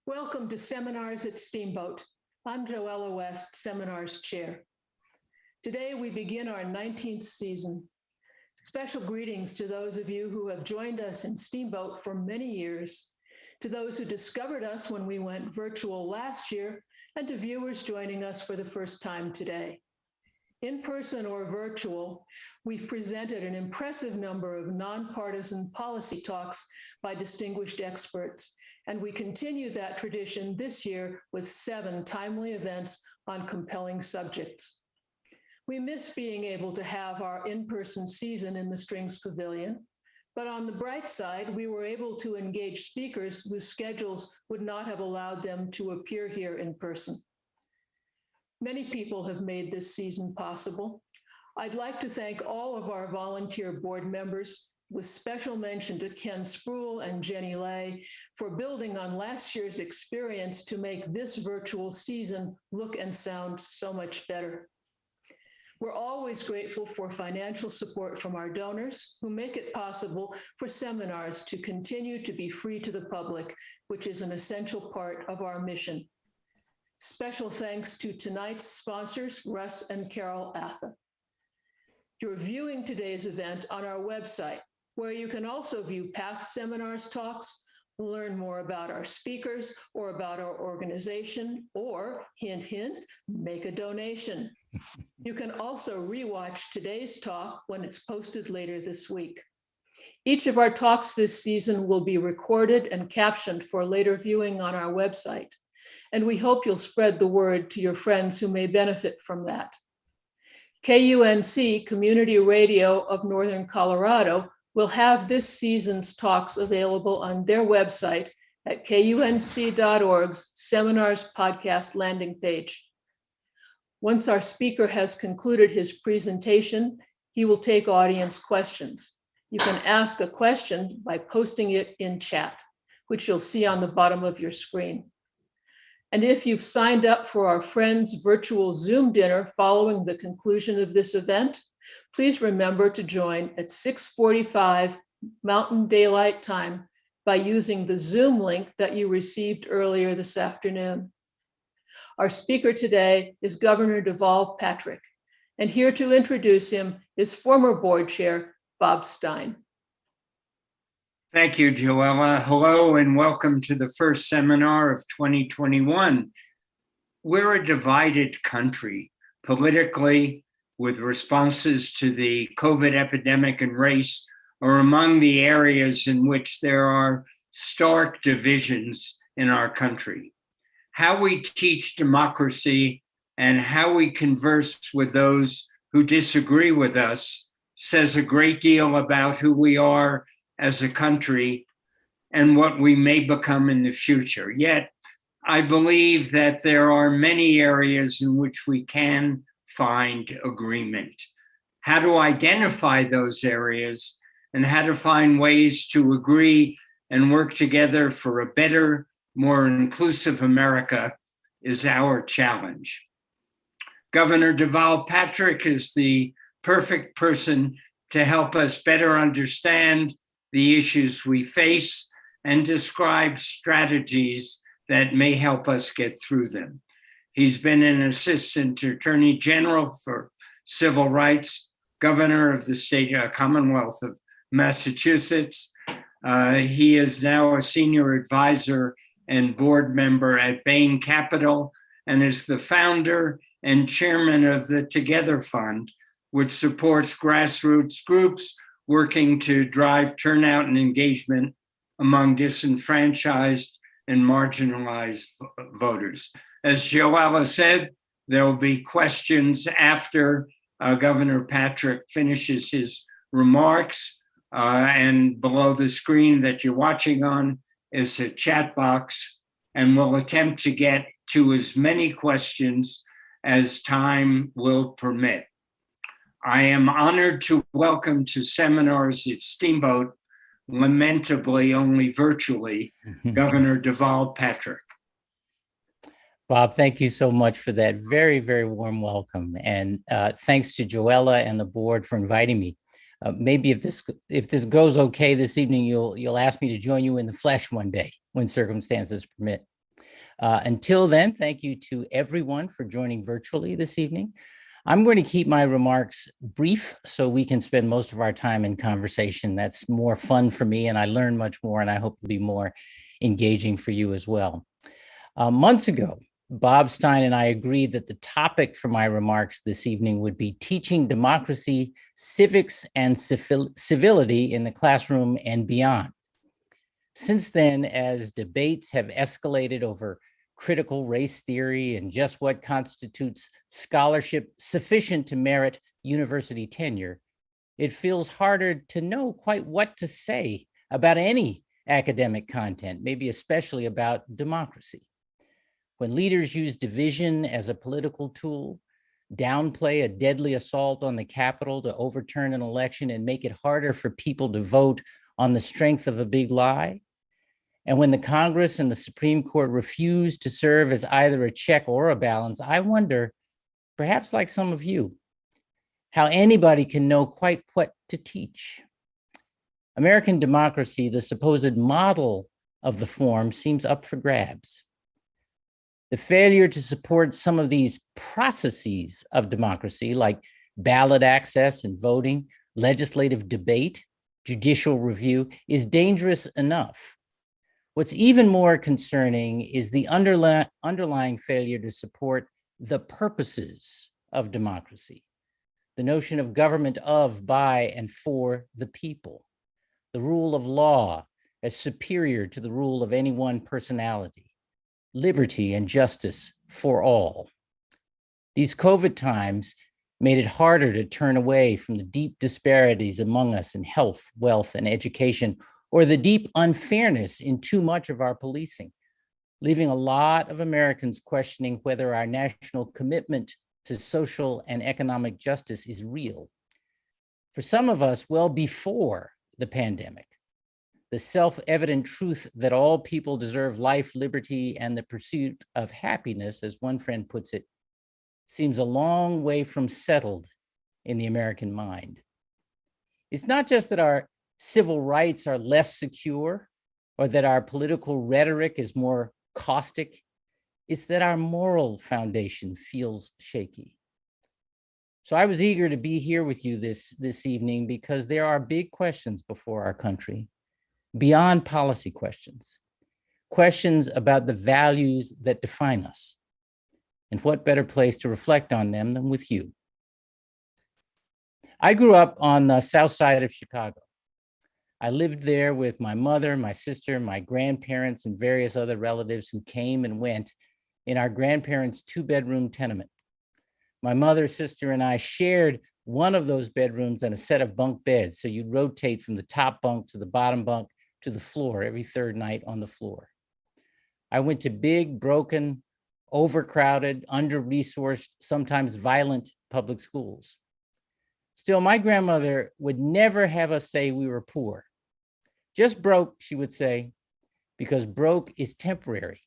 Welcome to Seminars at Steamboat. I'm Joella West, Seminars Chair. Today we begin our 19th season. Special greetings to those of you who have joined us in Steamboat for many years, to those who discovered us when we went virtual last year, and to viewers joining us for the first time today. In person or virtual, we've presented an impressive number of nonpartisan policy talks by distinguished experts, and we continue that tradition this year with 7 timely events on compelling subjects. We miss being able to have our in-person season in the Strings Pavilion, but on the bright side, we were able to engage speakers whose schedules would not have allowed them to appear here in person. Many people have made this season possible. I'd like to thank all of our volunteer board members, with special mention to Ken Spruill and Jenny Lay for building on last year's experience to make this virtual season look and sound so much better. We're always grateful for financial support from our donors who make it possible for seminars to continue to be free to the public, which is an essential part of our mission. Special thanks to tonight's sponsors, Russ and Carol Atha. You're viewing today's event on our website, where you can also view past seminars talks, learn more about our speakers or about our organization, or, hint, hint, make a donation. You can also rewatch today's talk when it's posted later this week. Each of our talks this season will be recorded and captioned for later viewing on our website, and we hope you'll spread the word to your friends who may benefit from that. KUNC Community Radio of Northern Colorado will have this season's talks available on their website at kunc.org's Seminars Podcast landing page. Once our speaker has concluded his presentation, he will take audience questions. You can ask a question by posting it in chat, which you'll see on the bottom of your screen. And if you've signed up for our Friends virtual Zoom dinner following the conclusion of this event, please remember to join at 6:45 Mountain Daylight Time by using the Zoom link that you received earlier this afternoon. Our speaker today is Governor Deval Patrick, and here to introduce him is former board chair Bob Stein. Thank you, Joella. Hello and welcome to the first seminar of 2021. We're a divided country politically, with responses to the COVID epidemic, and race are among the areas in which there are stark divisions in our country. How we teach democracy and how we converse with those who disagree with us says a great deal about who we are as a country and what we may become in the future. Yet, I believe that there are many areas in which we can find agreement. How to identify those areas and how to find ways to agree and work together for a better, more inclusive America is our challenge. Governor Deval Patrick is the perfect person to help us better understand the issues we face and describe strategies that may help us get through them. He's been an assistant attorney general for civil rights, governor of the state Commonwealth of Massachusetts. He is now a senior advisor and board member at Bain Capital and is the founder and chairman of the Together Fund, which supports grassroots groups working to drive turnout and engagement among disenfranchised and marginalized voters. As Joella said, there will be questions after Governor Patrick finishes his remarks, and below the screen that you're watching on is a chat box, and we'll attempt to get to as many questions as time will permit. I am honored to welcome to seminars at Steamboat, lamentably only virtually, Governor Deval Patrick. Bob, thank you so much for that very, very warm welcome. And thanks to Joella and the board for inviting me. Maybe if this goes okay this evening, you'll ask me to join you in the flesh one day when circumstances permit. Until then, thank you to everyone for joining virtually this evening. I'm going to keep my remarks brief so we can spend most of our time in conversation. That's more fun for me, and I learn much more, and I hope to be more engaging for you as well. Months ago, Bob Stein and I agreed that the topic for my remarks this evening would be teaching democracy, civics, and civility in the classroom and beyond. Since then, as debates have escalated over critical race theory and just what constitutes scholarship sufficient to merit university tenure, it feels harder to know quite what to say about any academic content, maybe especially about democracy. When leaders use division as a political tool, downplay a deadly assault on the Capitol to overturn an election and make it harder for people to vote on the strength of a big lie, and when the Congress and the Supreme Court refuse to serve as either a check or a balance, I wonder, perhaps like some of you, how anybody can know quite what to teach. American democracy, the supposed model of the form, seems up for grabs. The failure to support some of these processes of democracy, like ballot access and voting, legislative debate, judicial review, is dangerous enough. What's even more concerning is the underlying failure to support the purposes of democracy, the notion of government of, by, and for the people, the rule of law as superior to the rule of any one personality, liberty and justice for all. These COVID times made it harder to turn away from the deep disparities among us in health, wealth, and education, or the deep unfairness in too much of our policing, leaving a lot of Americans questioning whether our national commitment to social and economic justice is real. For some of us, well before the pandemic, the self-evident truth that all people deserve life, liberty, and the pursuit of happiness, as one friend puts it, seems a long way from settled in the American mind. It's not just that our civil rights are less secure or that our political rhetoric is more caustic, it's that our moral foundation feels shaky. So I was eager to be here with you this evening because there are big questions before our country, beyond policy questions, questions about the values that define us. And what better place to reflect on them than with you? I grew up on the south side of Chicago. I lived there with my mother, my sister, my grandparents, and various other relatives who came and went in our grandparents' two-bedroom tenement. My mother, sister, and I shared one of those bedrooms and a set of bunk beds. So you'd rotate from the top bunk to the bottom bunk to the floor every third night on the floor. I went to big, broken, overcrowded, under-resourced, sometimes violent public schools. Still, my grandmother would never have us say we were poor. Just broke, she would say, because broke is temporary.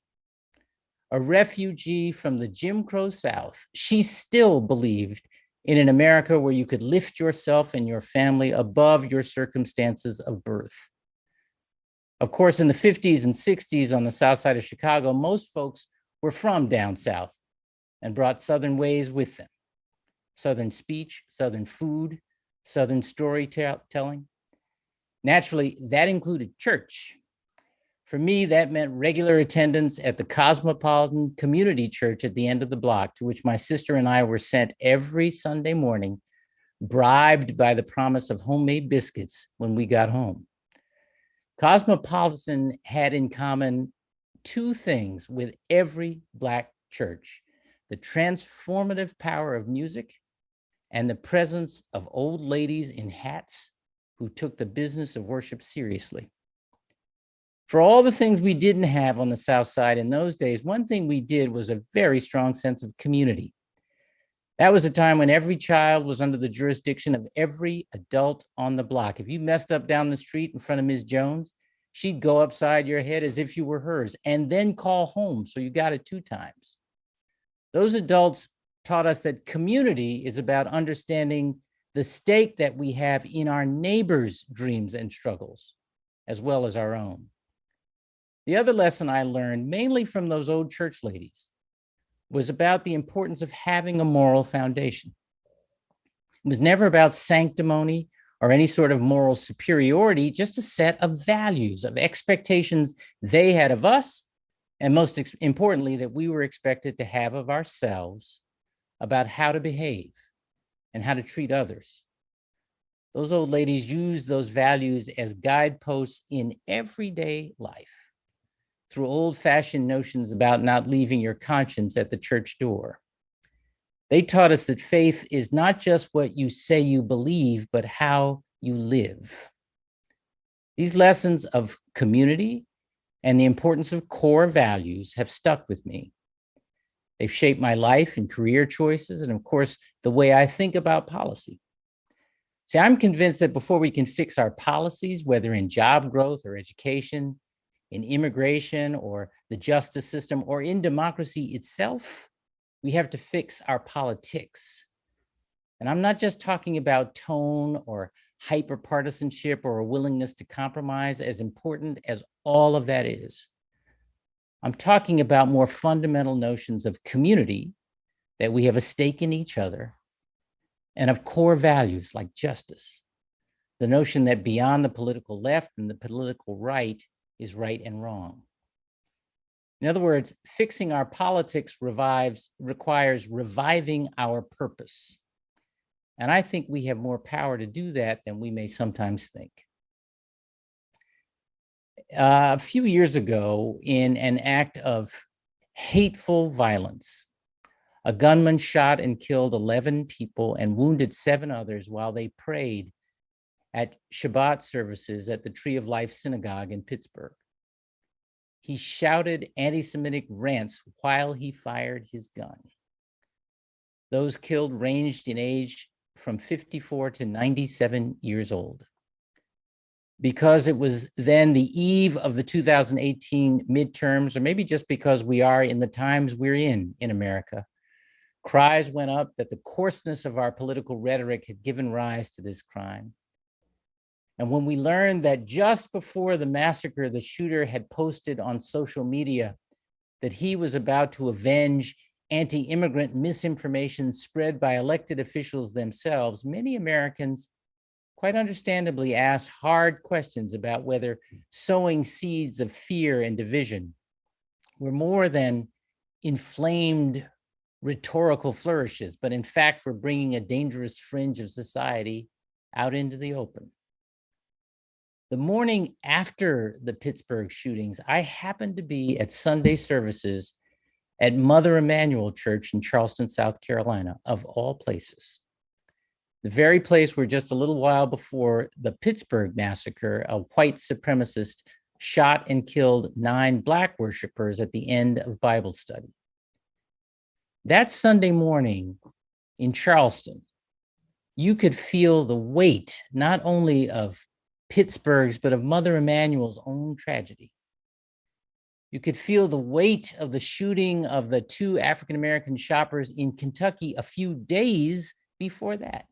A refugee from the Jim Crow South, she still believed in an America where you could lift yourself and your family above your circumstances of birth. Of course, in the 50s and 60s on the south side of Chicago, most folks were from down south and brought Southern ways with them. Southern speech, Southern food, Southern storytelling. Naturally, that included church. For me, that meant regular attendance at the Cosmopolitan Community Church at the end of the block, to which my sister and I were sent every Sunday morning, bribed by the promise of homemade biscuits when we got home. Cosmopolitan had in common two things with every Black church: the transformative power of music and the presence of old ladies in hats who took the business of worship seriously. For all the things we didn't have on the South Side in those days, one thing we did was a very strong sense of community. That was a time when every child was under the jurisdiction of every adult on the block. If you messed up down the street in front of Ms. Jones, she'd go upside your head as if you were hers and then call home, so you got it 2 times. Those adults taught us that community is about understanding the stake that we have in our neighbors' dreams and struggles, as well as our own. The other lesson I learned, mainly from those old church ladies, was about the importance of having a moral foundation. It was never about sanctimony or any sort of moral superiority, just a set of values, of expectations they had of us, and most importantly, that we were expected to have of ourselves about how to behave and how to treat others. Those old ladies used those values as guideposts in everyday life through old-fashioned notions about not leaving your conscience at the church door. They taught us that faith is not just what you say you believe, but how you live. These lessons of community and the importance of core values have stuck with me. They've shaped my life and career choices, and of course, the way I think about policy. See, I'm convinced that before we can fix our policies, whether in job growth or education, in immigration or the justice system, or in democracy itself, we have to fix our politics. And I'm not just talking about tone or hyper-partisanship or a willingness to compromise, as important as all of that is. I'm talking about more fundamental notions of community, that we have a stake in each other, and of core values like justice. The notion that beyond the political left and the political right is right and wrong. In other words, fixing our politics requires reviving our purpose. And I think we have more power to do that than we may sometimes think. A few years ago, in an act of hateful violence, a gunman shot and killed 11 people and wounded 7 others while they prayed at Shabbat services at the Tree of Life Synagogue in Pittsburgh. He shouted anti-Semitic rants while he fired his gun. Those killed ranged in age from 54 to 97 years old. Because it was then the eve of the 2018 midterms, or maybe just because we are in the times we're in America, cries went up that the coarseness of our political rhetoric had given rise to this crime. And when we learned that just before the massacre, the shooter had posted on social media that he was about to avenge anti-immigrant misinformation spread by elected officials themselves, many Americans quite understandably asked hard questions about whether sowing seeds of fear and division were more than inflamed rhetorical flourishes, but in fact were bringing a dangerous fringe of society out into the open. The morning after the Pittsburgh shootings, I happened to be at Sunday services at Mother Emanuel Church in Charleston, South Carolina, of all places. The very place where just a little while before the Pittsburgh massacre, a white supremacist shot and killed 9 Black worshipers at the end of Bible study. That Sunday morning in Charleston, you could feel the weight not only of Pittsburgh's, but of Mother Emanuel's own tragedy. You could feel the weight of the shooting of the 2 African-American shoppers in Kentucky a few days before that.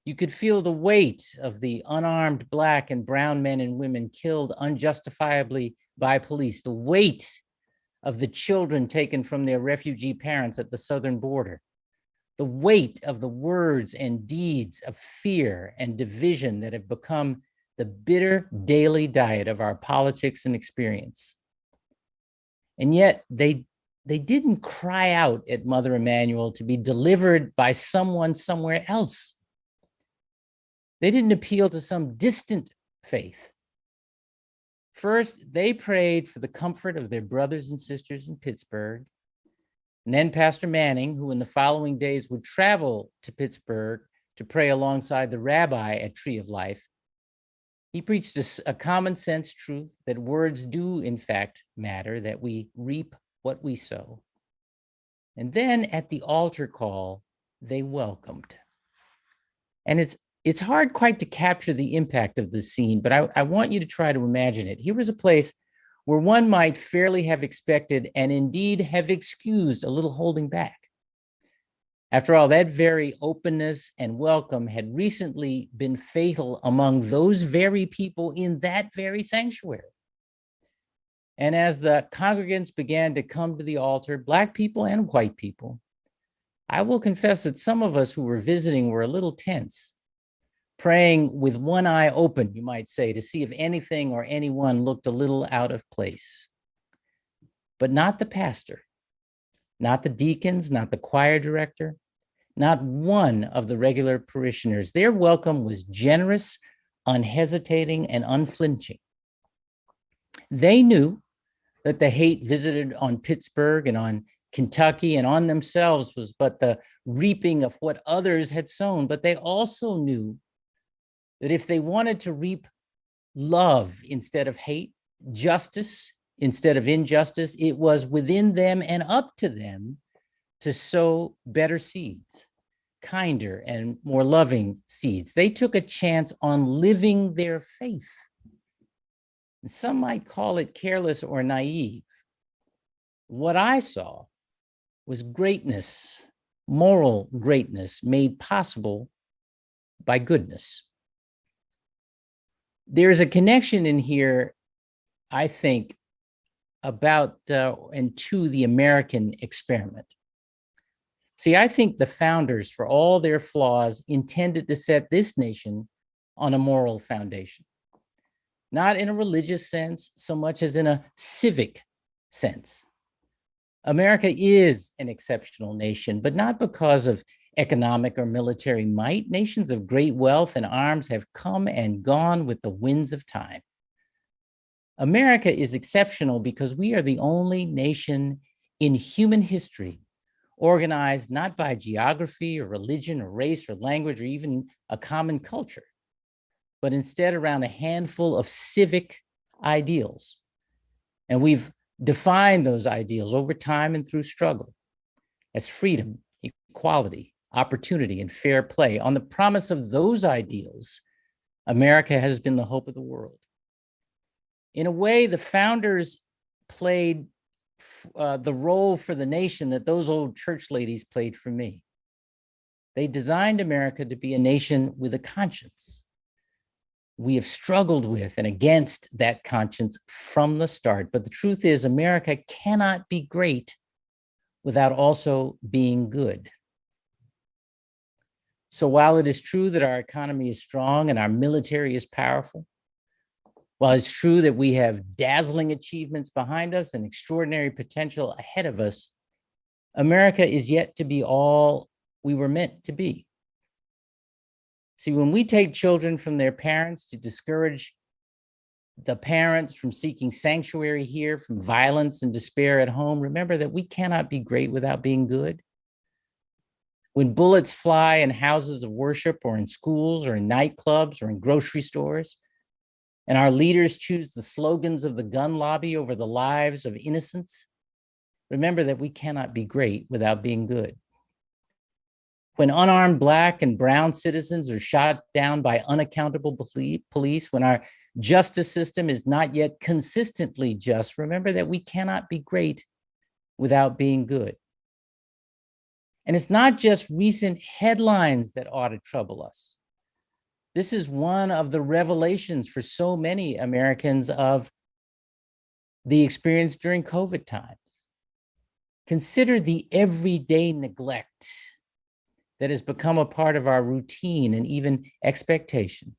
You could feel the weight of the unarmed Black and brown men and women killed unjustifiably by police, the weight of the children taken from their refugee parents at the southern border, the weight of the words and deeds of fear and division that have become the bitter daily diet of our politics and experience. And yet they didn't cry out at Mother Emanuel to be delivered by someone somewhere else. They didn't appeal to some distant faith. First, they prayed for the comfort of their brothers and sisters in Pittsburgh. And then Pastor Manning, who in the following days would travel to Pittsburgh to pray alongside the rabbi at Tree of Life, he preached a common sense truth that words do in fact matter, that we reap what we sow. And then at the altar call, they welcomed. And it's hard quite to capture the impact of this scene, but I want you to try to imagine it. Here was a place where one might fairly have expected and indeed have excused a little holding back. After all, that very openness and welcome had recently been fatal among those very people in that very sanctuary. And as the congregants began to come to the altar, Black people and white people, I will confess that some of us who were visiting were a little tense, praying with one eye open, you might say, to see if anything or anyone looked a little out of place. But not the pastor, not the deacons, not the choir director, not one of the regular parishioners. Their welcome was generous, unhesitating, and unflinching. They knew that the hate visited on Pittsburgh and on Kentucky and on themselves was but the reaping of what others had sown. But they also knew that if they wanted to reap love instead of hate, justice instead of injustice, it was within them and up to them to sow better seeds, kinder and more loving seeds. They took a chance on living their faith. Some might call it careless or naive. What I saw was greatness, moral greatness made possible by goodness. There's a connection in here, I think, about and to the American experiment. See, I think the founders, for all their flaws, intended to set this nation on a moral foundation, not in a religious sense so much as in a civic sense. America is an exceptional nation, but not because of economic or military might. Nations of great wealth and arms have come and gone with the winds of time. America is exceptional because we are the only nation in human history organized not by geography or religion or race or language or even a common culture, but instead around a handful of civic ideals. And we've defined those ideals over time and through struggle as freedom, equality, opportunity, and fair play. On the promise of those ideals, America has been the hope of the world. In a way, the founders played the role for the nation that those old church ladies played for me. They designed America to be a nation with a conscience. We have struggled with and against that conscience from the start. But the truth is, America cannot be great without also being good. So while it is true that our economy is strong and our military is powerful, while it's true that we have dazzling achievements behind us and extraordinary potential ahead of us, America is yet to be all we were meant to be. See, when we take children from their parents to discourage the parents from seeking sanctuary here, from violence and despair at home, remember that we cannot be great without being good. When bullets fly in houses of worship or in schools or in nightclubs or in grocery stores, and our leaders choose the slogans of the gun lobby over the lives of innocents, remember that we cannot be great without being good. When unarmed Black and brown citizens are shot down by unaccountable police, when our justice system is not yet consistently just, remember that we cannot be great without being good. And it's not just recent headlines that ought to trouble us. This is one of the revelations for so many Americans of the experience during COVID times. Consider the everyday neglect that has become a part of our routine and even expectation.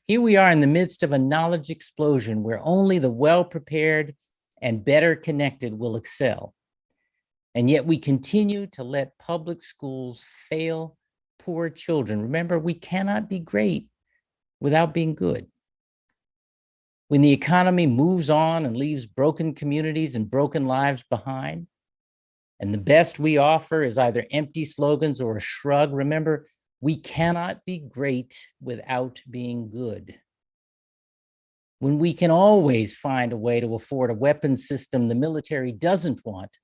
Here we are in the midst of a knowledge explosion where only the well-prepared and better connected will excel. And yet we continue to let public schools fail poor children. Remember, we cannot be great without being good. When the economy moves on and leaves broken communities and broken lives behind, and the best we offer is either empty slogans or a shrug, remember, we cannot be great without being good. When we can always find a way to afford a weapons system the military doesn't want,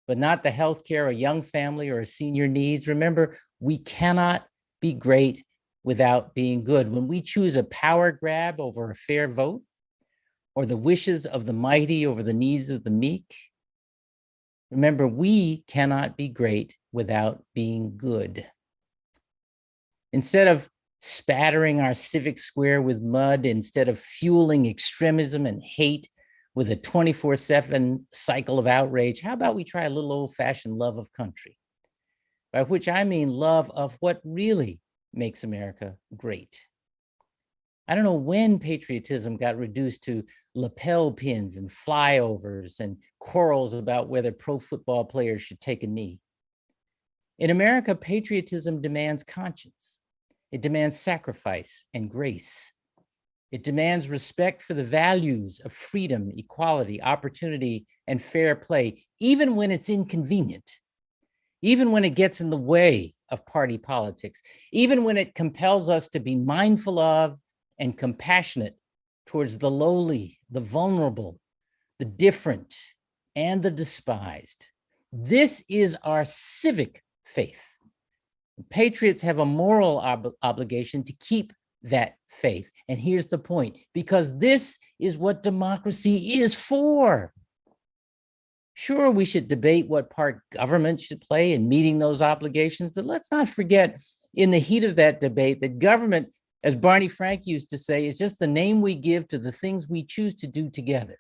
but not the healthcare a young family or a senior needs, remember, we cannot be great without being good. When we choose a power grab over a fair vote, or the wishes of the mighty over the needs of the meek, remember, we cannot be great without being good. Instead of spattering our civic square with mud instead of fueling extremism and hate with a 24/7 cycle of outrage, how about we try a little old-fashioned love of country? By which I mean love of what really makes America great. I don't know when patriotism got reduced to lapel pins and flyovers and quarrels about whether pro football players should take a knee. In America, patriotism demands conscience. It demands sacrifice and grace. It demands respect for the values of freedom, equality, opportunity, and fair play, even when it's inconvenient, even when it gets in the way of party politics, even when it compels us to be mindful of and compassionate towards the lowly, the vulnerable, the different, and the despised. This is our civic faith. Patriots have a moral obligation to keep that faith. And here's the point, because this is what democracy is for. Sure, we should debate what part government should play in meeting those obligations, but let's not forget in the heat of that debate that government, as Barney Frank used to say, is just the name we give to the things we choose to do together.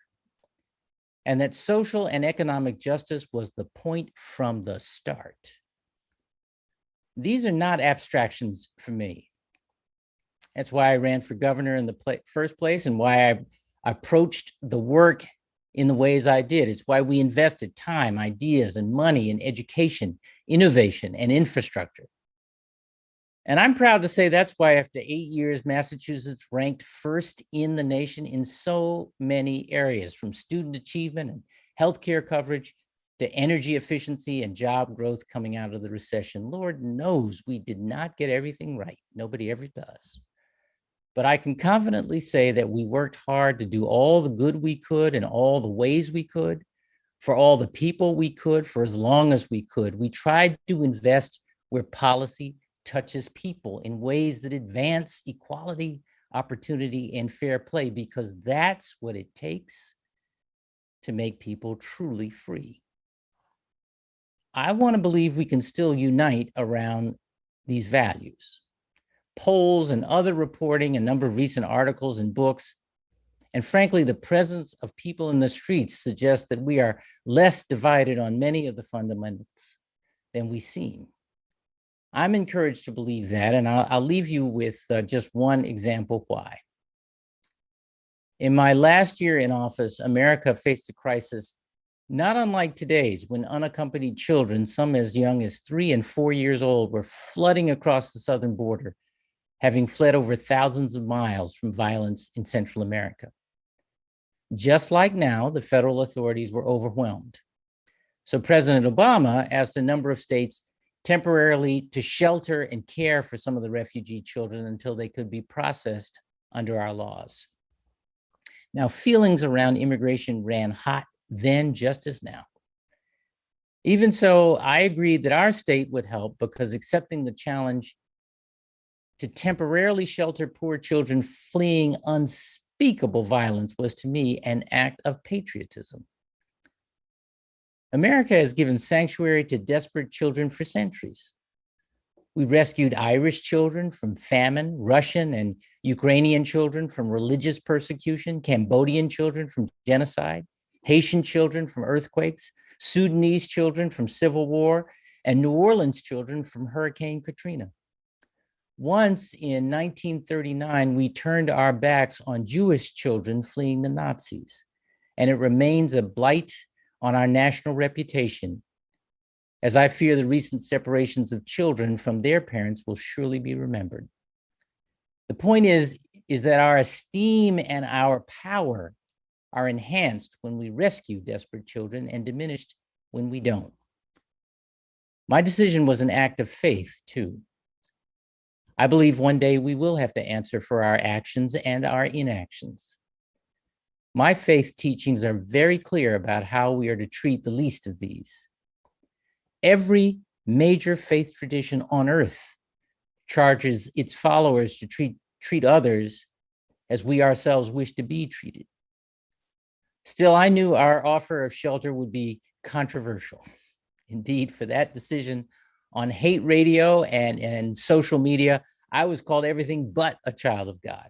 And that social and economic justice was the point from the start. These are not abstractions for me. That's why I ran for governor in the first place and why I approached the work in the ways I did. It's why we invested time, ideas, and money in education, innovation, and infrastructure. And I'm proud to say that's why after 8 years, Massachusetts ranked first in the nation in so many areas, from student achievement and healthcare coverage to energy efficiency and job growth coming out of the recession. Lord knows we did not get everything right. Nobody ever does. But I can confidently say that we worked hard to do all the good we could in all the ways we could, for all the people we could, for as long as we could. We tried to invest where policy touches people in ways that advance equality, opportunity, and fair play, because that's what it takes to make people truly free. I want to believe we can still unite around these values. Polls and other reporting, a number of recent articles and books, and frankly, the presence of people in the streets suggests that we are less divided on many of the fundamentals than we seem. I'm encouraged to believe that, and I'll leave you with just one example why. In my last year in office, America faced a crisis not unlike today's, when unaccompanied children, some as young as 3 and 4 years old, were flooding across the southern border, having fled over thousands of miles from violence in Central America. Just like now, the federal authorities were overwhelmed. So President Obama asked a number of states temporarily to shelter and care for some of the refugee children until they could be processed under our laws. Now, feelings around immigration ran hot then, just as now. Even so, I agreed that our state would help, because accepting the challenge to temporarily shelter poor children fleeing unspeakable violence was, to me, an act of patriotism. America has given sanctuary to desperate children for centuries. We rescued Irish children from famine, Russian and Ukrainian children from religious persecution, Cambodian children from genocide, Haitian children from earthquakes, Sudanese children from civil war, and New Orleans children from Hurricane Katrina. Once in 1939, we turned our backs on Jewish children fleeing the Nazis, and it remains a blight on our national reputation, as I fear the recent separations of children from their parents will surely be remembered. The point is that our esteem and our power are enhanced when we rescue desperate children and diminished when we don't. My decision was an act of faith, too. I believe one day we will have to answer for our actions and our inactions. My faith teachings are very clear about how we are to treat the least of these. Every major faith tradition on earth charges its followers to treat others as we ourselves wish to be treated. Still, I knew our offer of shelter would be controversial. Indeed, for that decision on hate radio and social media, I was called everything but a child of God.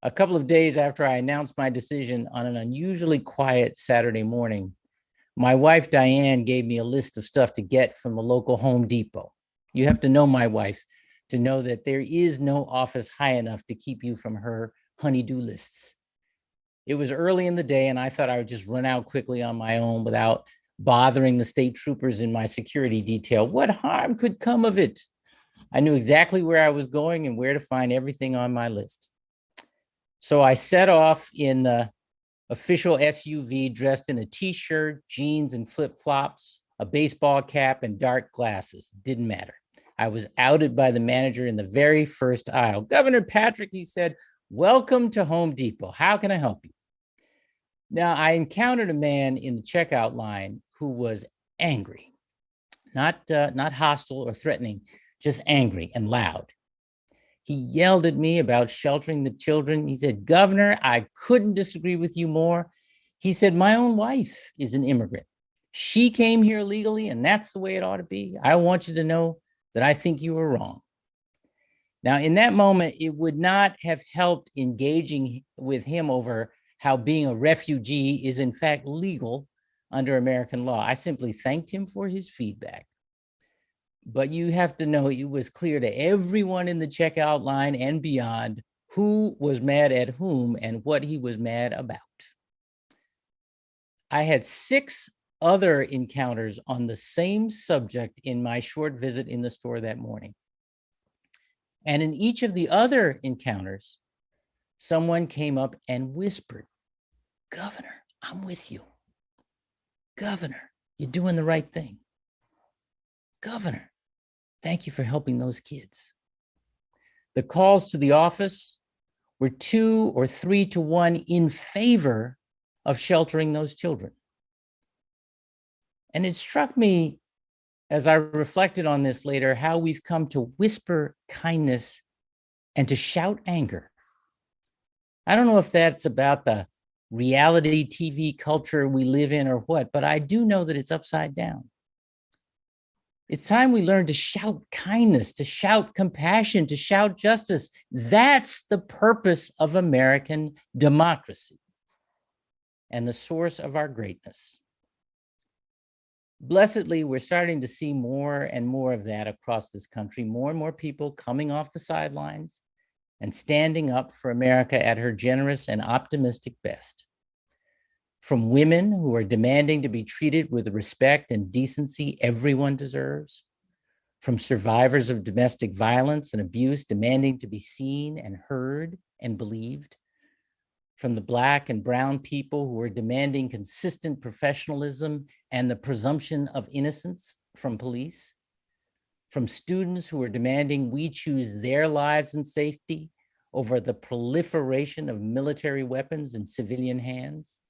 A couple of days after I announced my decision on an unusually quiet Saturday morning, my wife, Diane, gave me a list of stuff to get from the local Home Depot. You have to know my wife to know that there is no office high enough to keep you from her honey-do lists. It was early in the day, and I thought I would just run out quickly on my own without bothering the state troopers in my security detail. What harm could come of it? I knew exactly where I was going and where to find everything on my list. So I set off in the official SUV dressed in a t-shirt, jeans, and flip-flops, a baseball cap, and dark glasses. Didn't matter. I was outed by the manager in the very first aisle. "Governor Patrick," he said, "welcome to Home Depot. How can I help you?" Now, I encountered a man in the checkout line who was angry, not hostile or threatening, just angry and loud. He yelled at me about sheltering the children. He said, "Governor, I couldn't disagree with you more." He said, "My own wife is an immigrant. She came here legally, and that's the way it ought to be. I want you to know that I think you were wrong." Now, in that moment, it would not have helped engaging with him over how being a refugee is in fact legal under American law. I simply thanked him for his feedback. But you have to know it was clear to everyone in the checkout line and beyond who was mad at whom and what he was mad about. I had 6 other encounters on the same subject in my short visit in the store that morning. And in each of the other encounters, someone came up and whispered, "Governor, I'm with you. Governor, you're doing the right thing. Governor, thank you for helping those kids." The calls to the office were 2 or 3 to 1 in favor of sheltering those children. And it struck me as I reflected on this later, how we've come to whisper kindness and to shout anger. I don't know if that's about the reality TV culture we live in or what, but I do know that it's upside down. It's time we learn to shout kindness, to shout compassion, to shout justice. That's the purpose of American democracy and the source of our greatness. Blessedly, we're starting to see more and more of that across this country, more and more people coming off the sidelines and standing up for America at her generous and optimistic best. From women who are demanding to be treated with the respect and decency everyone deserves, from survivors of domestic violence and abuse demanding to be seen and heard and believed, from the Black and brown people who are demanding consistent professionalism and the presumption of innocence from police, from students who are demanding we choose their lives and safety over the proliferation of military weapons in civilian hands,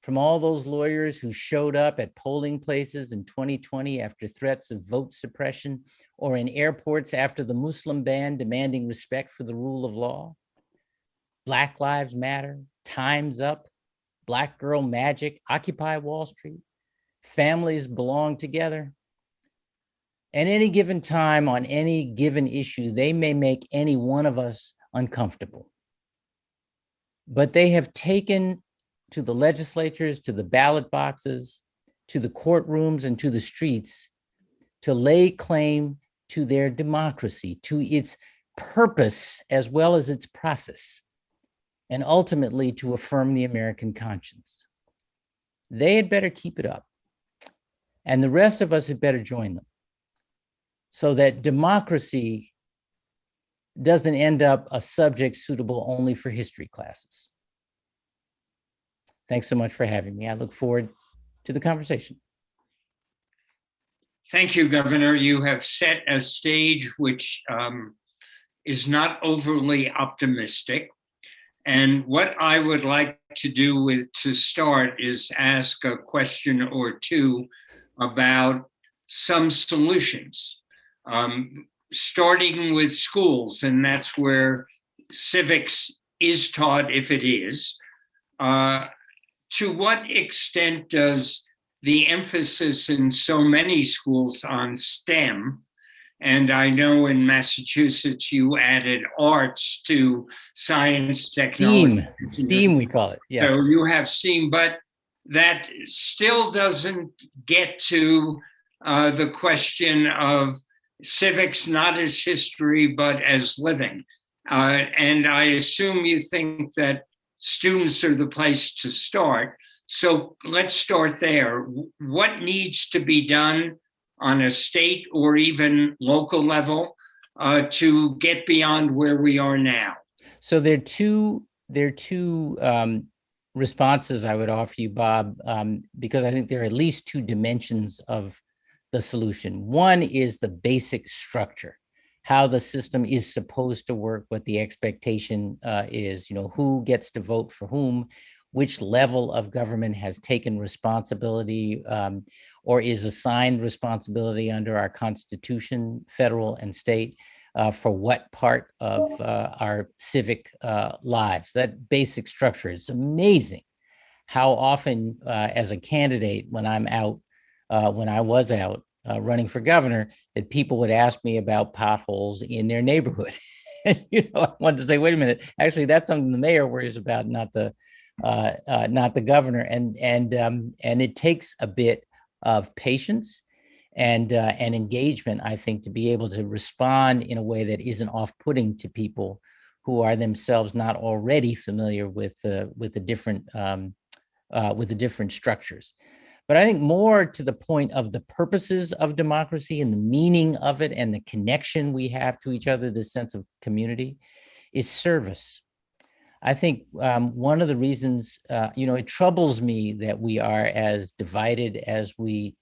from all those lawyers who showed up at polling places in 2020 after threats of vote suppression, or in airports after the Muslim ban demanding respect for the rule of law. Black Lives Matter, Time's Up, Black Girl Magic, Occupy Wall Street, Families Belong Together. At any given time on any given issue, they may make any one of us uncomfortable. But they have taken to the legislatures, to the ballot boxes, to the courtrooms, and to the streets to lay claim to their democracy, to its purpose as well as its process, and ultimately to affirm the American conscience. They had better keep it up, and the rest of us had better join them, so that democracy doesn't end up a subject suitable only for history classes. Thanks so much for having me. I look forward to the conversation. Thank you, Governor. You have set a stage which is not overly optimistic. And what I would like to do to start is ask a question or two about some solutions, starting with schools, and that's where civics is taught, if it is. To what extent does the emphasis in so many schools on STEM And I know in Massachusetts, you added arts to science, technology. STEAM, we call it. Yes. So you have STEAM, but that still doesn't get to the question of civics, not as history, but as living. And I assume you think that students are the place to start. So let's start there. What needs to be done on a state or even local level to get beyond where we are now? So there are two responses I would offer you, Bob, because I think there are at least two dimensions of the solution. One is the basic structure, how the system is supposed to work, what the expectation is, who gets to vote for whom, which level of government has taken responsibility or is assigned responsibility under our Constitution, federal and state, for what part of our civic lives. That basic structure is amazing. How often, as a candidate, when I was out running for governor, that people would ask me about potholes in their neighborhood. I wanted to say, wait a minute, actually, that's something the mayor worries about, not the governor. And it takes a bit of patience and engagement, I think, to be able to respond in a way that isn't off-putting to people who are themselves not already familiar with the different structures. But I think more to the point of the purposes of democracy and the meaning of it and the connection we have to each other, this sense of community, is service. I think one of the reasons, it troubles me that we are as divided as we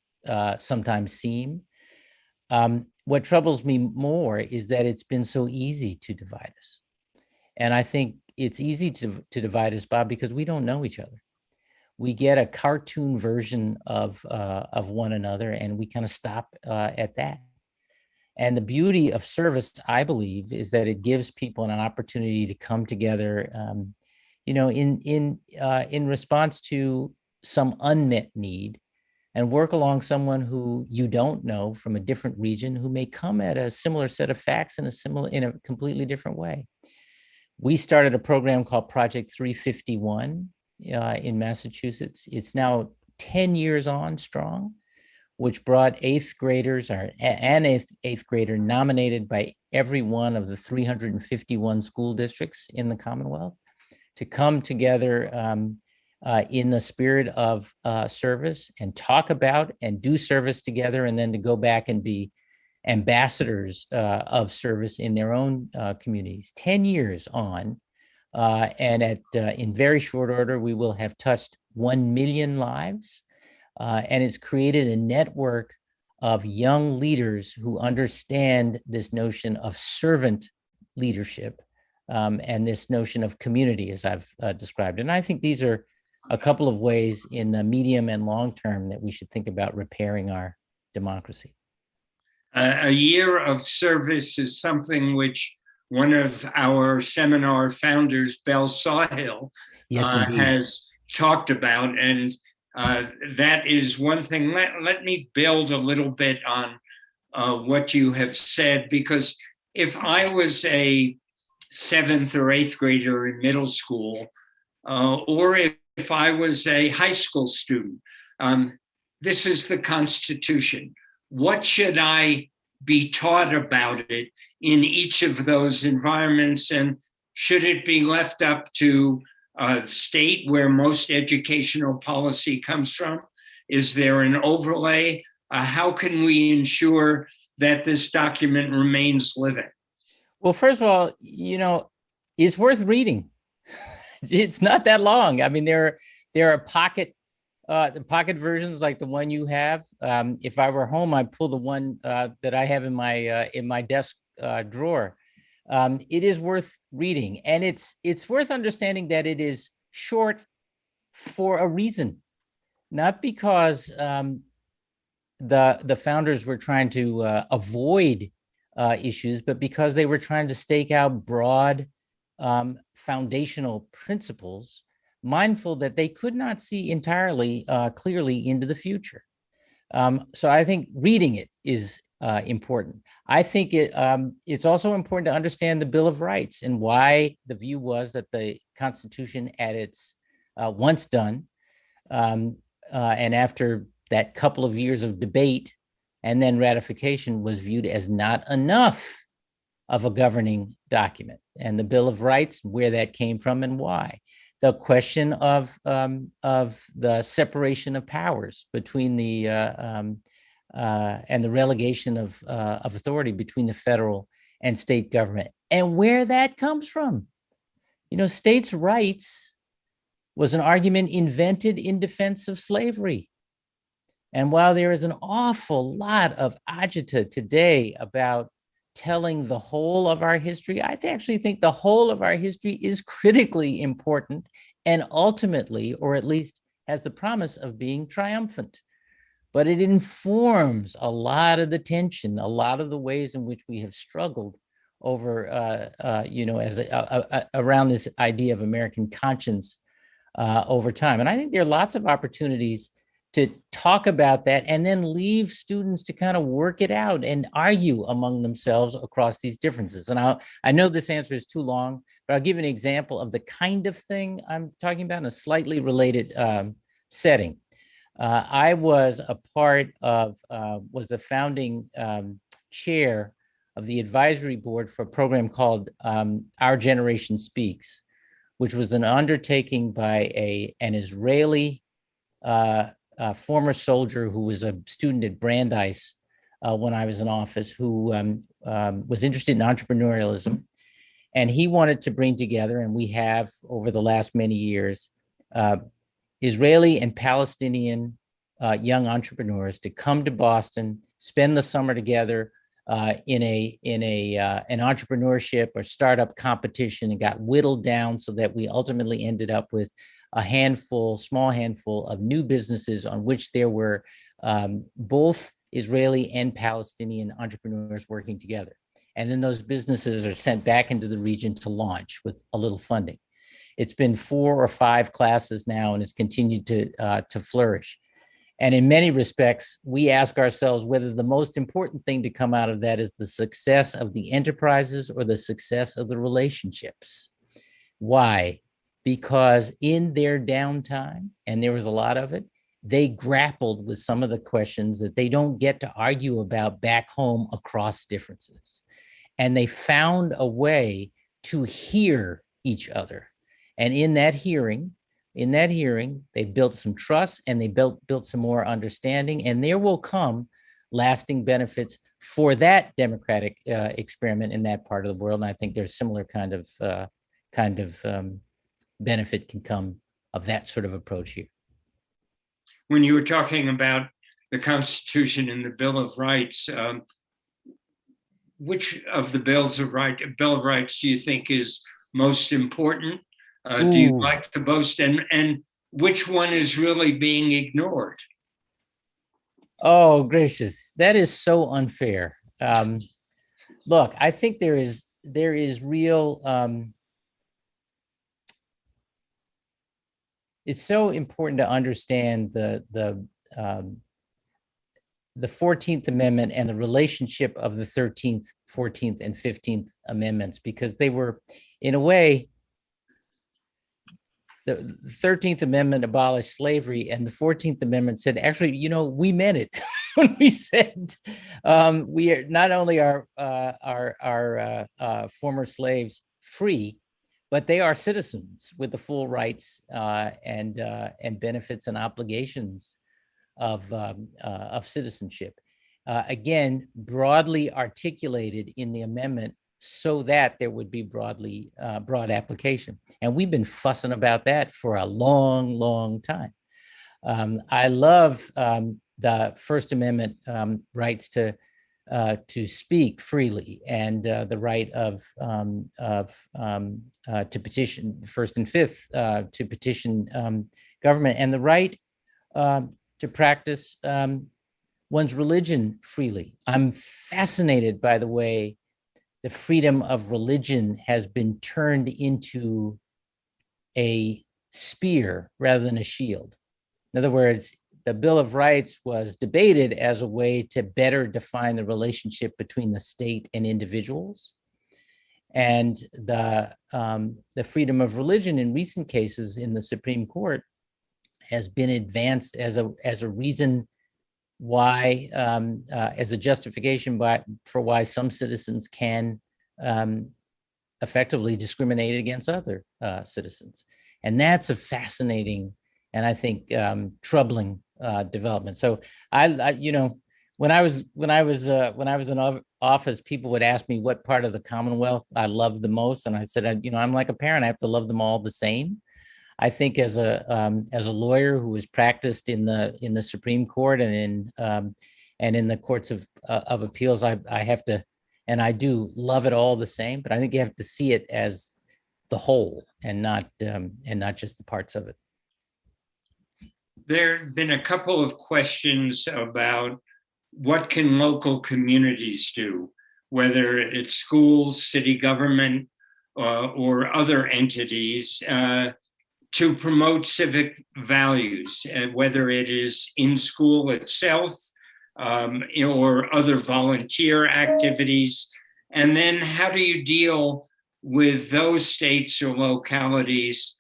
sometimes seem. What troubles me more is that it's been so easy to divide us. And I think it's easy to divide us, Bob, because we don't know each other. We get a cartoon version of one another, and we kind of stop at that. And the beauty of service, I believe, is that it gives people an opportunity to come together, in response to some unmet need, and work along someone who you don't know from a different region, who may come at a similar set of facts in a completely different way. We started a program called Project 351 in Massachusetts. It's now 10 years on strong, which brought eighth graders, eighth grader nominated by every one of the 351 school districts in the Commonwealth, to come together in the spirit of service and talk about and do service together, and then to go back and be ambassadors of service in their own communities. 10 years on, and in very short order, we will have touched 1 million lives, and it's created a network of young leaders who understand this notion of servant leadership and this notion of community, as I've described. And I think these are a couple of ways in the medium and long term that we should think about repairing our democracy. A year of service is something which one of our seminar founders, Belle Sawhill, has talked about. And that is one thing. Let me build a little bit on what you have said, because if I was a 7th or 8th grader in middle school, or if I was a high school student, this is the Constitution. What should I be taught about it in each of those environments? And should it be left up to the state where most educational policy comes from? Is there an overlay? How can we ensure that this document remains living? Well, first of all, it's worth reading. It's not that long. I mean, there are pocket versions like the one you have. If I were home, I'd pull the one that I have in my desk drawer. It is worth reading, and it's worth understanding that it is short for a reason, not because the founders were trying to avoid issues, but because they were trying to stake out broad foundational principles, mindful that they could not see entirely clearly into the future. So I think reading it is important. I think it's also important to understand the Bill of Rights and why the view was that the Constitution at its once done, and after that couple of years of debate and then ratification, was viewed as not enough of a governing document. And the Bill of Rights, where that came from and why. The question of the separation of powers between the and the relegation of authority between the federal and state government, and where that comes from. You know, states' rights was an argument invented in defense of slavery. And while there is an awful lot of agita today about telling the whole of our history, I actually think the whole of our history is critically important and ultimately, or at least has the promise of being triumphant. But it informs a lot of the tension, a lot of the ways in which we have struggled over, around this idea of American conscience over time. And I think there are lots of opportunities to talk about that and then leave students to kind of work it out and argue among themselves across these differences. And I know this answer is too long, but I'll give an example of the kind of thing I'm talking about in a slightly related setting. I was a part of, was the founding chair of the advisory board for a program called Our Generation Speaks, which was an undertaking by an Israeli former soldier who was a student at Brandeis when I was in office, who was interested in entrepreneurialism. And he wanted to bring together, and we have over the last many years, Israeli and Palestinian young entrepreneurs to come to Boston, spend the summer together in an entrepreneurship or startup competition, and got whittled down so that we ultimately ended up with a small handful of new businesses on which there were both Israeli and Palestinian entrepreneurs working together. And then those businesses are sent back into the region to launch with a little funding. It's been 4 or 5 classes now and has continued to flourish. And in many respects, we ask ourselves whether the most important thing to come out of that is the success of the enterprises or the success of the relationships. Why? Because in their downtime, and there was a lot of it, they grappled with some of the questions that they don't get to argue about back home across differences. And they found a way to hear each other. And in that hearing, they built some trust and they built some more understanding, and there will come lasting benefits for that democratic experiment in that part of the world. And I think there's similar kind of benefit can come of that sort of approach here. When you were talking about the Constitution and the Bill of Rights, which of the Bill of Rights do you think is most important? Do you like the most, and which one is really being ignored? Oh, gracious. That is so unfair. Look, I think there is real, it's so important to understand the 14th Amendment and the relationship of the 13th, 14th, and 15th Amendments, because they were, in a way, the 13th Amendment abolished slavery, and the 14th Amendment said, actually, you know, we meant it when we said we are not only are former slaves free, but they are citizens with the full rights and benefits and obligations of citizenship. Again, broadly articulated in the amendment so that there would be broad application. And we've been fussing about that for a long, long time. I love the First Amendment rights to speak freely, and the right to petition, First and Fifth, to petition government, and the right to practice one's religion freely. I'm fascinated by the way the freedom of religion has been turned into a spear rather than a shield. In other words, the Bill of Rights was debated as a way to better define the relationship between the state and individuals. And the freedom of religion in recent cases in the Supreme Court has been advanced as a reason why, as a justification for why some citizens can effectively discriminate against other citizens. And that's a fascinating and I think troubling development. So when I was in office, people would ask me what part of the Commonwealth I loved the most, and I said, I'm like a parent; I have to love them all the same. I think as a lawyer who has practiced in the Supreme Court and in the courts of appeals, I have to, and I do love it all the same. But I think you have to see it as the whole and not just the parts of it. There have been a couple of questions about what can local communities do, whether it's schools, city government, or other entities, to promote civic values, whether it is in school itself or other volunteer activities. And then how do you deal with those states or localities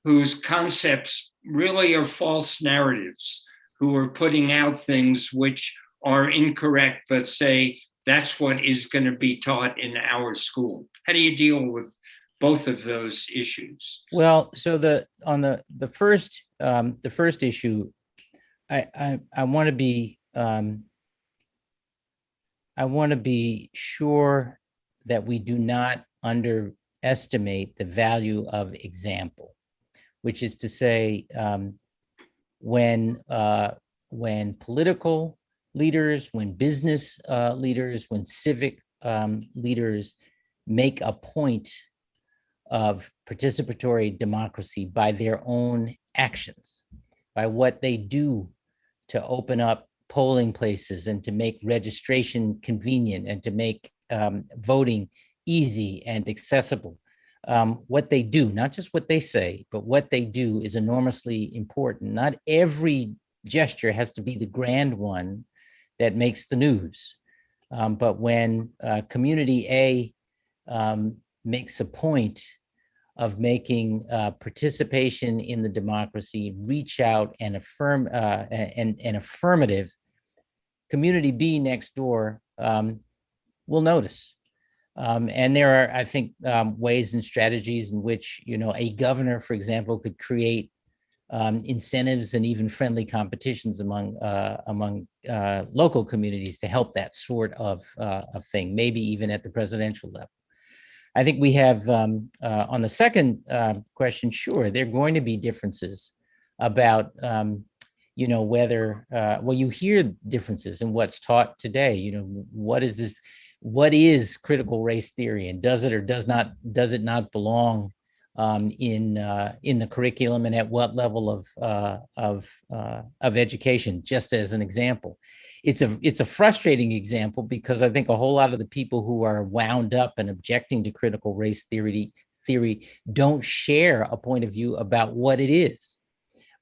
whose concepts really are false narratives, who are putting out things which are incorrect, but say that's what is going to be taught in our school? How do you deal with both of those issues? Well, so the first issue, I want to be sure that we do not underestimate the value of example, which is to say, when political leaders, when business leaders, when civic leaders make a point of participatory democracy by their own actions, by what they do to open up polling places and to make registration convenient and to make voting easy and accessible. What they do, not just what they say, but what they do is enormously important. Not every gesture has to be the grand one that makes the news. But when community A makes a point of making participation in the democracy reach out and affirm an affirmative, community B next door will notice. And there are, I think, ways and strategies in which, a governor, for example, could create incentives and even friendly competitions among local communities to help that sort of thing, maybe even at the presidential level. I think we have, on the second question, sure, there are going to be differences about, whether, you hear differences in what's taught today. What is this? What is critical race theory, and does it or does it not belong in the curriculum, and at what level of education? Just as an example, it's a frustrating example because I think a whole lot of the people who are wound up and objecting to critical race theory don't share a point of view about what it is.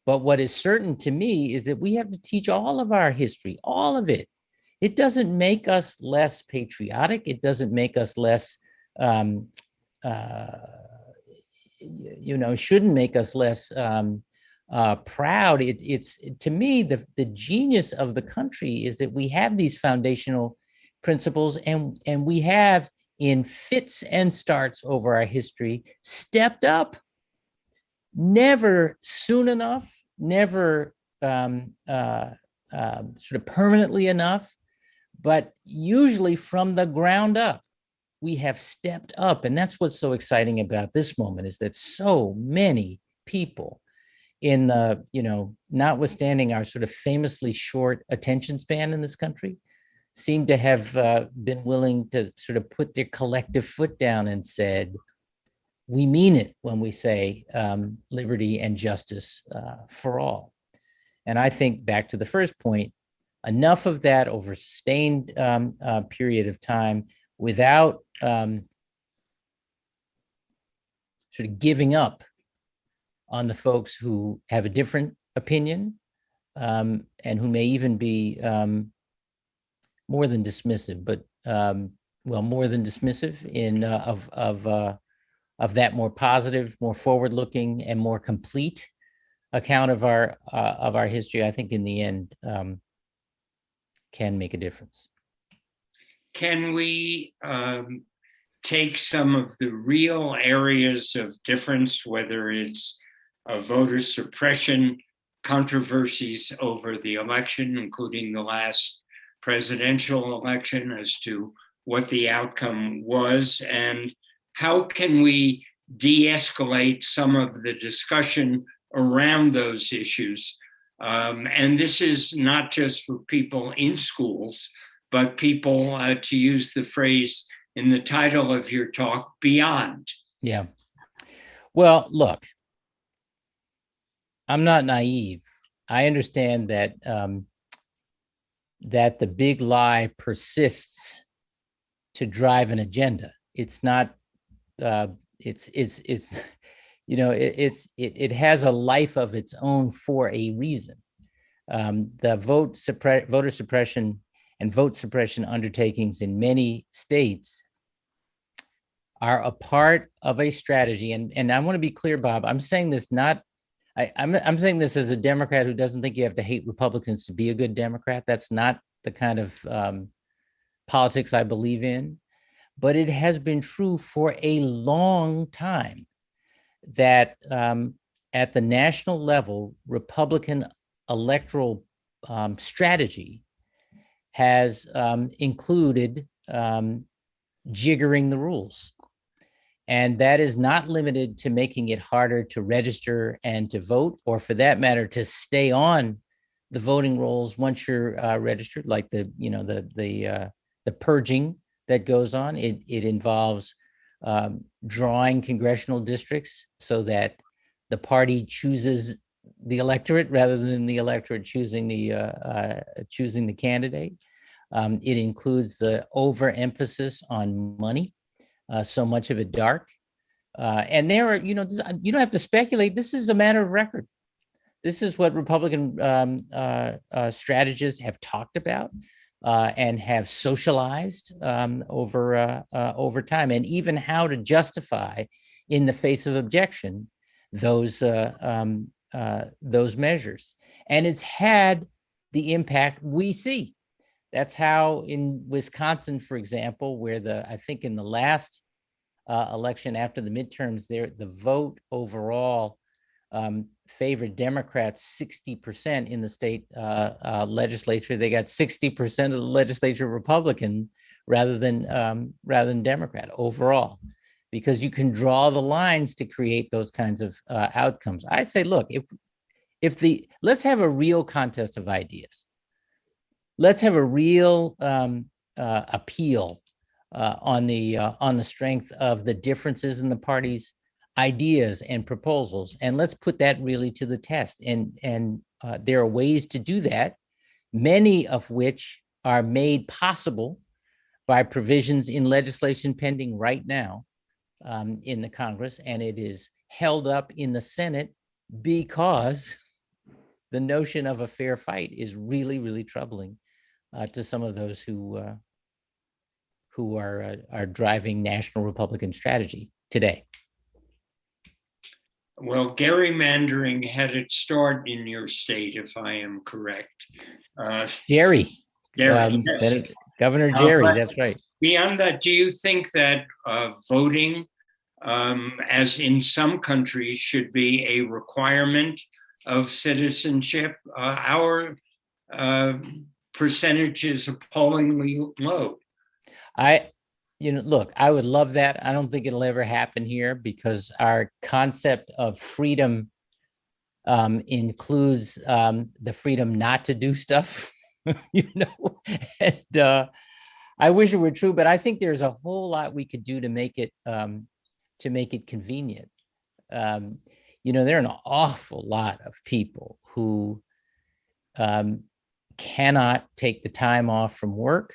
But what is certain to me is that we have to teach all of our history, all of it. It doesn't make us less patriotic. It doesn't make us less, shouldn't make us less proud. It's to me, the genius of the country is that we have these foundational principles, and we have, in fits and starts over our history, stepped up. Never soon enough, never sort of permanently enough, but usually from the ground up, we have stepped up. And that's what's so exciting about this moment, is that so many people in the, notwithstanding our sort of famously short attention span in this country, seem to have been willing to sort of put their collective foot down and said, we mean it when we say liberty and justice for all. And I think, back to the first point, enough of that over a sustained period of time without sort of giving up on the folks who have a different opinion, and who may even be more than dismissive, but more than dismissive in of that more positive, more forward-looking, and more complete account of our history, I think in the end can make a difference. Can we take some of the real areas of difference, whether it's voter suppression, controversies over the election, including the last presidential election, as to what the outcome was, and how can we de-escalate some of the discussion around those issues? And this is not just for people in schools, but people, to use the phrase in the title of your talk, beyond. Yeah. Well, look, I'm not naive. I understand that that the big lie persists to drive an agenda. It's not. It's you know it has a life of its own for a reason. The voter suppression and vote suppression undertakings in many states are a part of a strategy. And I want to be clear, Bob, I'm saying this not, I'm saying this as a Democrat who doesn't think you have to hate Republicans to be a good Democrat. That's not the kind of politics I believe in, but it has been true for a long time that at the national level, Republican electoral strategy has included jiggering the rules. And that is not limited to making it harder to register and to vote, or for that matter, to stay on the voting rolls once you're registered, like the purging that goes on. It involves drawing congressional districts so that the party chooses the electorate rather than the electorate choosing the candidate. It includes the overemphasis on money. So much of it dark. And there are, you don't have to speculate. This is a matter of record. This is what Republican strategists have talked about and have socialized over time, and even how to justify, in the face of objection, those measures. And it's had the impact we see. That's how in Wisconsin, for example, where I think in the last election after the midterms, the vote overall favored Democrats 60% in the state legislature. They got 60% of the legislature Republican rather than Democrat overall, because you can draw the lines to create those kinds of outcomes. I say, look, let's have a real contest of ideas. Let's have a real appeal on the strength of the differences in the parties' ideas and proposals, and let's put that really to the test. And there are ways to do that, many of which are made possible by provisions in legislation pending right now in the Congress, and it is held up in the Senate because the notion of a fair fight is really, really troubling to some of those who are driving national Republican strategy today. Well, gerrymandering had its start in your state, if I am correct. Jerry, Yes. Governor Jerry, that's right. Beyond that, do you think that voting, as in some countries, should be a requirement of citizenship? Our percentage is appallingly low. Look, I would love that. I don't think it'll ever happen here because our concept of freedom includes the freedom not to do stuff, and I wish it were true, but I think there's a whole lot we could do to make it convenient. There are an awful lot of people who cannot take the time off from work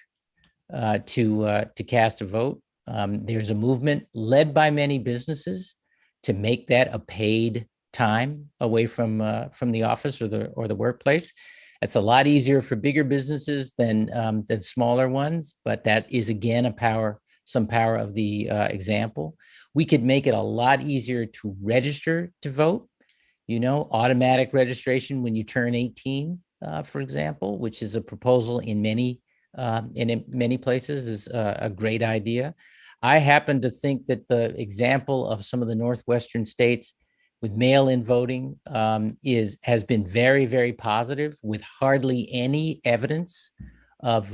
to cast a vote. There's a movement led by many businesses to make that a paid time away from the office or the workplace. It's a lot easier for bigger businesses than smaller ones, but that is again some power of the example. We could make it a lot easier to register to vote. Automatic registration when you turn 18, for example, which is a proposal in many places, is a great idea. I happen to think that the example of some of the Northwestern states with mail-in voting has been very, very positive, with hardly any evidence of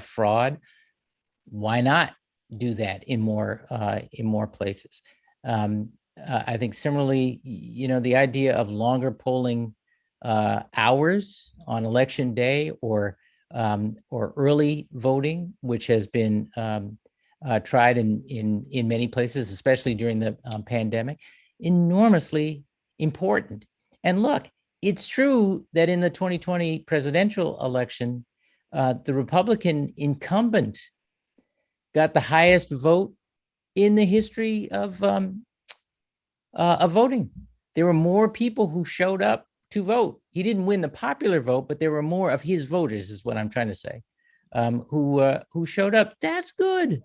fraud. Why not do that in more places? I think similarly, the idea of longer polling hours on election day or early voting, which has been tried in many places, especially during the pandemic, enormously important. And look, it's true that in the 2020 presidential election, the Republican incumbent got the highest vote in the history of voting. There were more people who showed up to vote. He didn't win the popular vote, but there were more of his voters, is what I'm trying to say, who showed up. That's good.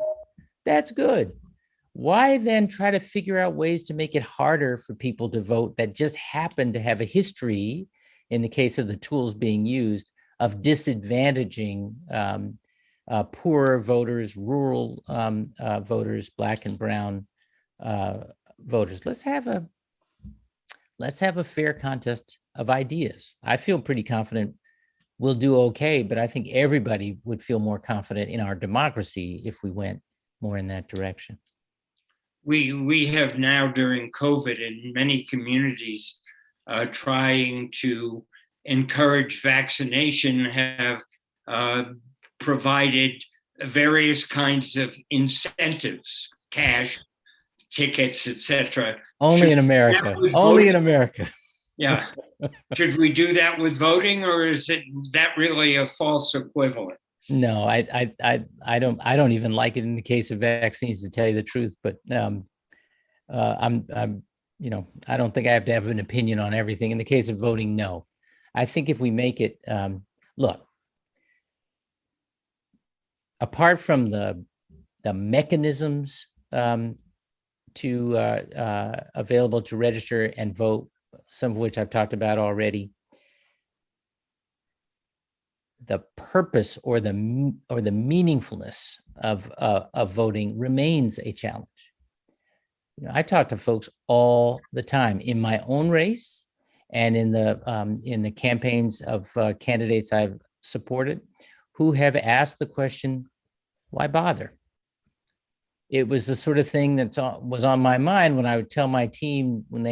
That's good. Why then try to figure out ways to make it harder for people to vote that just happen to have a history, in the case of the tools being used, of disadvantaging poorer voters, rural voters, Black and brown voters? Let's have a fair contest of ideas. I feel pretty confident we'll do okay, but I think everybody would feel more confident in our democracy if we went more in that direction. We have now, during COVID, in many communities trying to encourage vaccination, have provided various kinds of incentives, cash, tickets, etc. Only in America. Only in America. Yeah. Should we do that with voting, or is that really a false equivalent? No, I don't even like it in the case of vaccines, to tell you the truth. But I'm I don't think I have to have an opinion on everything. In the case of voting, no. I think if we make it, look, apart from the mechanisms to available to register and vote, some of which I've talked about already, the purpose or the meaningfulness of voting remains a challenge. I talk to folks all the time in my own race and in the campaigns of candidates I've supported, who have asked the question, why bother? It was the sort of thing that was on my mind when I would tell my team when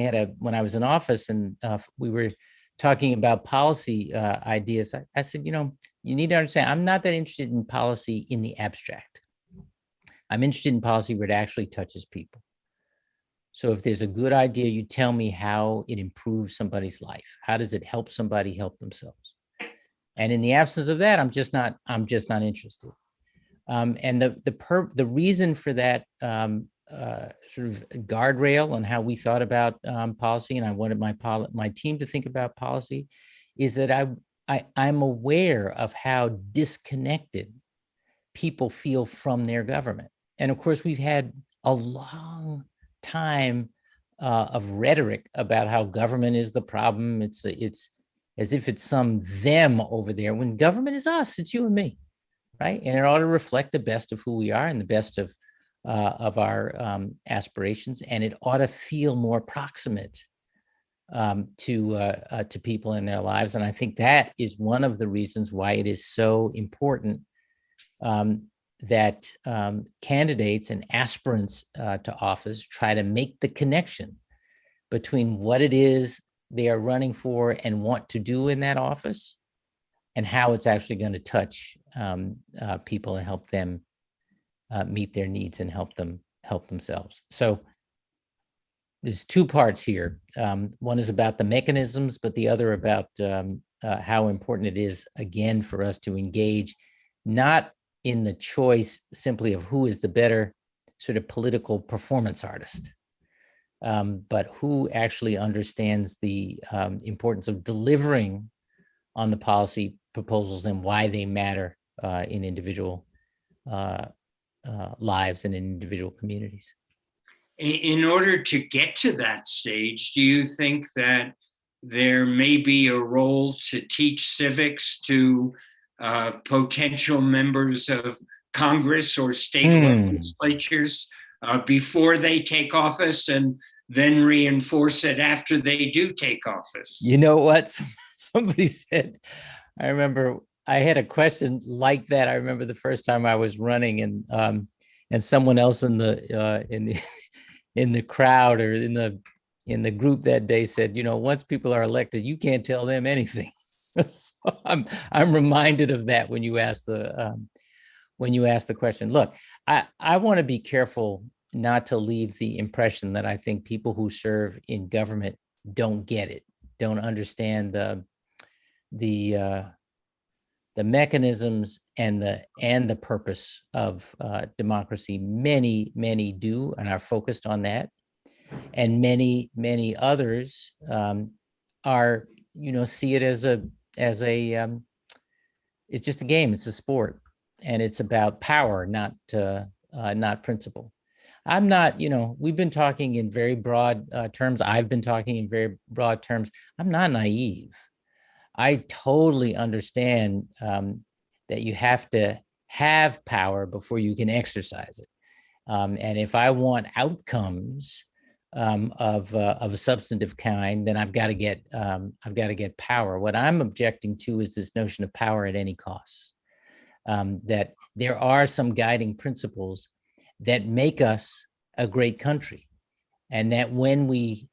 I was in office and we were talking about policy ideas. I said, you need to understand, I'm not that interested in policy in the abstract. I'm interested in policy where it actually touches people. So if there's a good idea, you tell me how it improves somebody's life. How does it help somebody help themselves? And in the absence of that, I'm just not interested. And the reason for that sort of guardrail on how we thought about policy, and I wanted my team to think about policy, is that I'm aware of how disconnected people feel from their government. And of course, we've had a long time of rhetoric about how government is the problem. It's as if it's some them over there, when government is us, it's you and me, right? And it ought to reflect the best of who we are and the best of our aspirations, and it ought to feel more proximate to people in their lives. And I think that is one of the reasons why it is so important that candidates and aspirants to office try to make the connection between what it is they are running for and want to do in that office and how it's actually going to touch people and help them meet their needs and help themselves. So there's two parts here. One is about the mechanisms, but the other about how important it is, again, for us to engage, not in the choice simply of who is the better sort of political performance artist, but who actually understands the importance of delivering on the policy proposals and why they matter in individual lives and in individual communities. In order to get to that stage, do you think that there may be a role to teach civics to potential members of Congress or state legislatures before they take office, and then reinforce it after they do take office? You know what? Somebody said, I remember I had a question like that. I remember the first time I was running, and someone else in the crowd or in the group that day said, once people are elected, you can't tell them anything. So I'm reminded of that when you ask the question. Look, I want to be careful not to leave the impression that I think people who serve in government don't get it, don't understand the mechanisms and the purpose of democracy. Many do and are focused on that, and many others are see it as a it's just a game, it's a sport, and it's about power, not principle. I'm not, we've been talking in very broad terms. I've been talking in very broad terms. I'm not naive. I totally understand that you have to have power before you can exercise it. And if I want outcomes of a substantive kind, then I've got to get power. What I'm objecting to is this notion of power at any cost. That there are some guiding principles that make us a great country, and that when we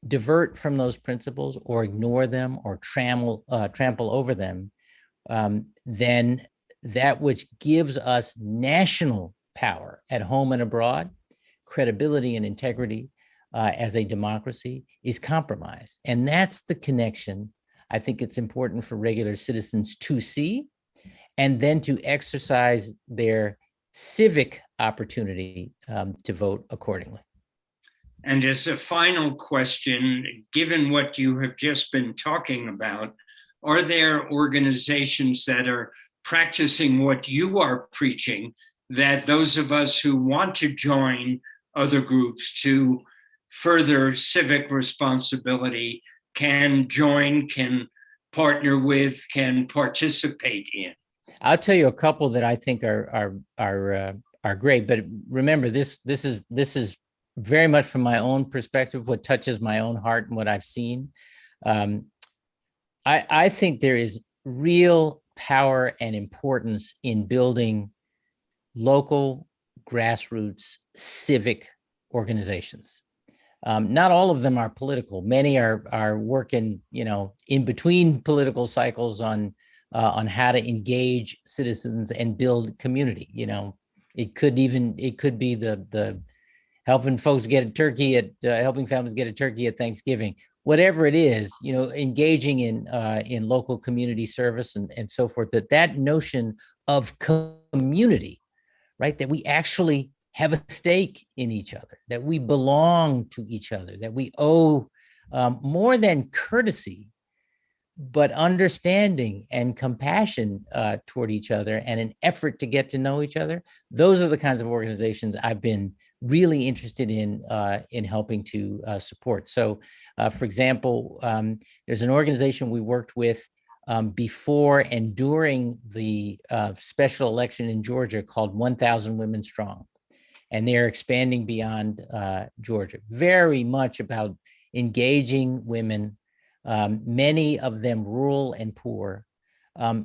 divert from those principles or ignore them or trample over them, then that which gives us national power at home and abroad, credibility and integrity as a democracy, is compromised. And that's the connection I think it's important for regular citizens to see, and then to exercise their civic opportunity to vote accordingly. And as a final question, given what you have just been talking about, are there organizations that are practicing what you are preaching, that those of us who want to join other groups to further civic responsibility can join, can partner with, can participate in? I'll tell you a couple that I think are great, but remember, this is very much from my own perspective, what touches my own heart and what I've seen. I think there is real power and importance in building local grassroots civic organizations. Not all of them are political. Many are working, in between political cycles on how to engage citizens and build community. It could be the helping folks get a turkey helping families get a turkey at Thanksgiving, whatever it is, engaging in local community service and so forth. That notion of community, right? That we actually have a stake in each other, that we belong to each other, that we owe more than courtesy, but understanding and compassion toward each other, and an effort to get to know each other. Those are the kinds of organizations I've been really interested in helping to support. So, for example, there's an organization we worked with before and during the special election in Georgia called 1,000 Women Strong. And they're expanding beyond Georgia, very much about engaging women, many of them rural and poor,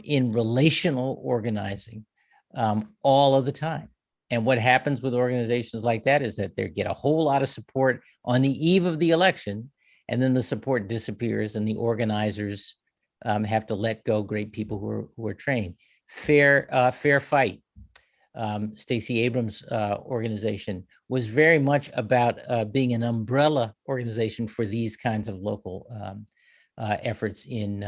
in relational organizing all of the time. And what happens with organizations like that is that they get a whole lot of support on the eve of the election, and then the support disappears, and the organizers have to let go great people who are trained. Fair Fight, Stacey Abrams' organization, was very much about being an umbrella organization for these kinds of local efforts in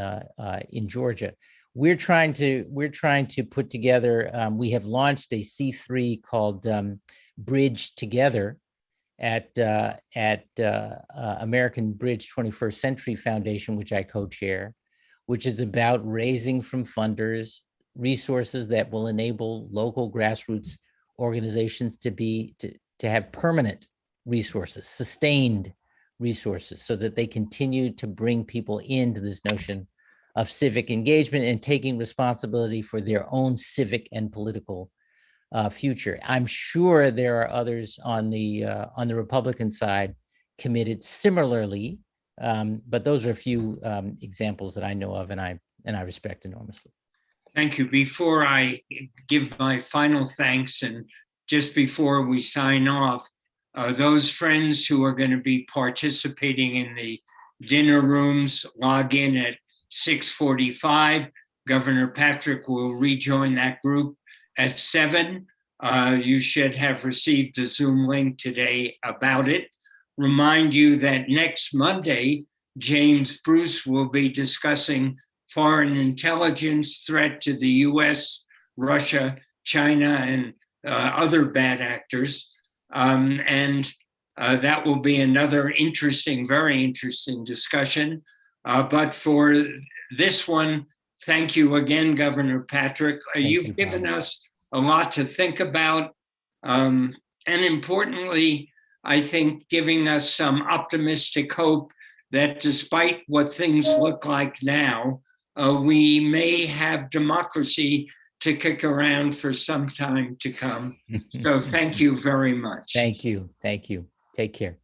Georgia. We're trying to put together. We have launched a C3 called Bridge Together, American Bridge 21st Century Foundation, which I co-chair, which is about raising from funders resources that will enable local grassroots organizations to have permanent resources, sustained resources, so that they continue to bring people into this notion of civic engagement and taking responsibility for their own civic and political future. I'm sure there are others on the Republican side committed similarly, but those are a few examples that I know of, and I respect enormously. Thank you. Before I give my final thanks, and just before we sign off, those friends who are going to be participating in the dinner rooms, log in at 6:45. Governor Patrick will rejoin that group at 7. You should have received a Zoom link today about it. Remind you that next Monday, James Bruce will be discussing foreign intelligence threat to the US, Russia, China, and other bad actors. That will be another interesting, very interesting discussion. But for this one, thank you again, Governor Patrick. You've given us a lot to think about. And importantly, I think giving us some optimistic hope that despite what things look like now, we may have democracy to kick around for some time to come. So thank you very much. Thank you. Thank you. Take care.